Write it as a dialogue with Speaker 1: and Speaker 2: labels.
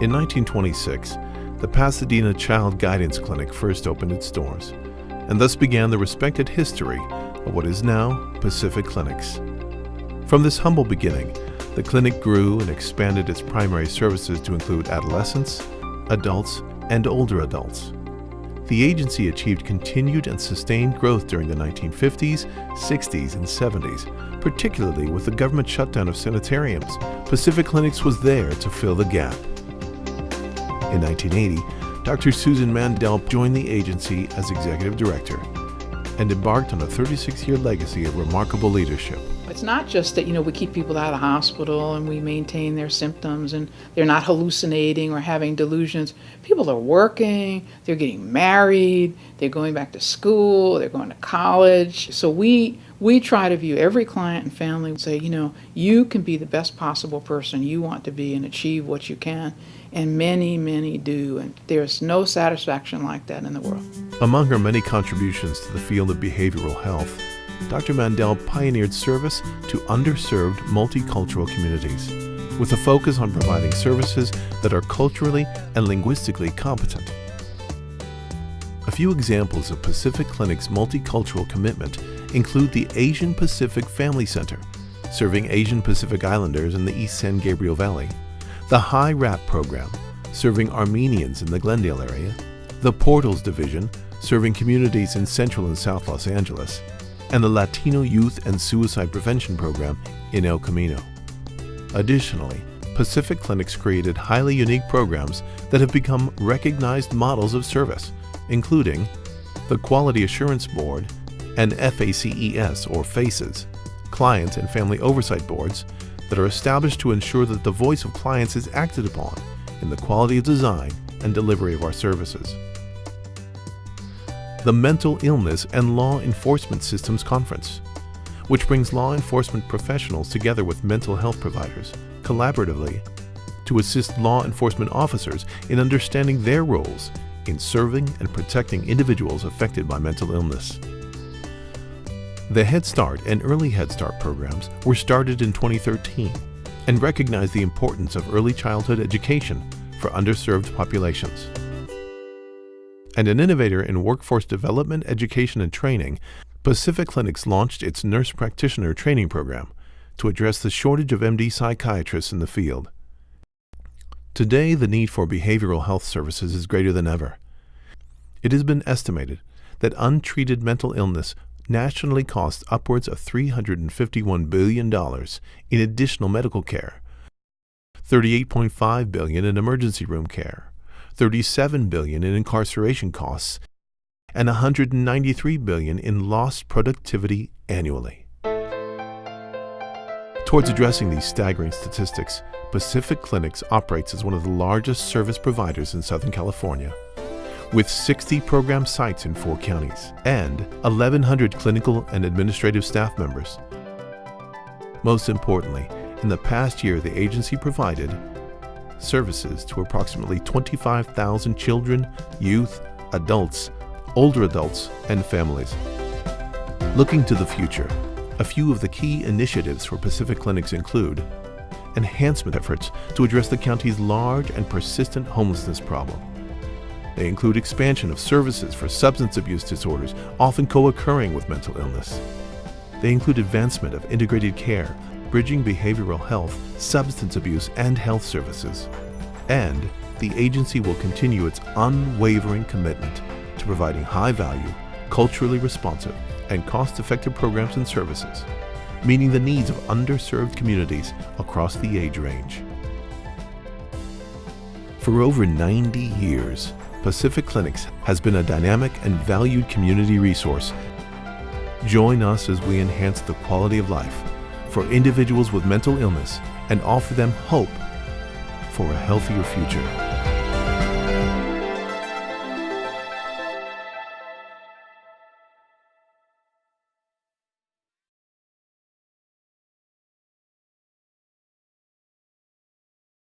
Speaker 1: In 1926, the Pasadena Child Guidance Clinic first opened its doors, and thus began the respected history of what is now Pacific Clinics. From this humble beginning, the clinic grew and expanded its primary services to include adolescents, adults, and older adults. The agency achieved continued and sustained growth during the 1950s, 60s, and 70s, particularly with the government shutdown of sanitariums. Pacific Clinics was there to fill the gap. In 1980, Dr. Susan Mandel joined the agency as executive director and embarked on a 36-year legacy of remarkable leadership.
Speaker 2: It's not just that, we keep people out of the hospital and we maintain their symptoms and they're not hallucinating or having delusions. People are working, they're getting married, they're going back to school, they're going to college. So we try to view every client and family and say, you can be the best possible person you want to be and achieve what you can. And many, many do. And there's no satisfaction like that in the world.
Speaker 1: Among her many contributions to the field of behavioral health, Dr. Mandel pioneered service to underserved multicultural communities, with a focus on providing services that are culturally and linguistically competent. A few examples of Pacific Clinic's multicultural commitment include the Asian Pacific Family Center, serving Asian Pacific Islanders in the East San Gabriel Valley, the Hye-Wrap program, serving Armenians in the Glendale area, the Portals Division, serving communities in Central and South Los Angeles, and the Latino Youth and Suicide Prevention Program in El Camino. Additionally, Pacific Clinics created highly unique programs that have become recognized models of service, including the Quality Assurance Board and FACES, or FACES, Client and Family Oversight Boards, that are established to ensure that the voice of clients is acted upon in the quality of design and delivery of our services. The Mental Illness and Law Enforcement Systems Conference, which brings law enforcement professionals together with mental health providers collaboratively to assist law enforcement officers in understanding their roles in serving and protecting individuals affected by mental illness. The Head Start and Early Head Start programs were started in 2013 and recognize the importance of early childhood education for underserved populations. And an innovator in workforce development, education, and training, Pacific Clinics launched its nurse practitioner training program to address the shortage of MD psychiatrists in the field. Today, the need for behavioral health services is greater than ever. It has been estimated that untreated mental illness nationally costs upwards of $351 billion in additional medical care, $38.5 billion in emergency room care, $37 billion in incarceration costs, and $193 billion in lost productivity annually. Towards addressing these staggering statistics, Pacific Clinics operates as one of the largest service providers in Southern California, with 60 program sites in 4 counties and 1,100 clinical and administrative staff members. Most importantly, in the past year, the agency provided services to approximately 25,000 children, youth, adults, older adults, and families. Looking to the future, a few of the key initiatives for Pacific Clinics include enhancement efforts to address the county's large and persistent homelessness problem. They include expansion of services for substance abuse disorders, often co-occurring with mental illness. They include advancement of integrated care, bridging behavioral health, substance abuse, and health services. And the agency will continue its unwavering commitment to providing high-value, culturally responsive, and cost-effective programs and services, meeting the needs of underserved communities across the age range. For over 90 years, Pacific Clinics has been a dynamic and valued community resource. Join us as we enhance the quality of life for individuals with mental illness and offer them hope for a healthier future.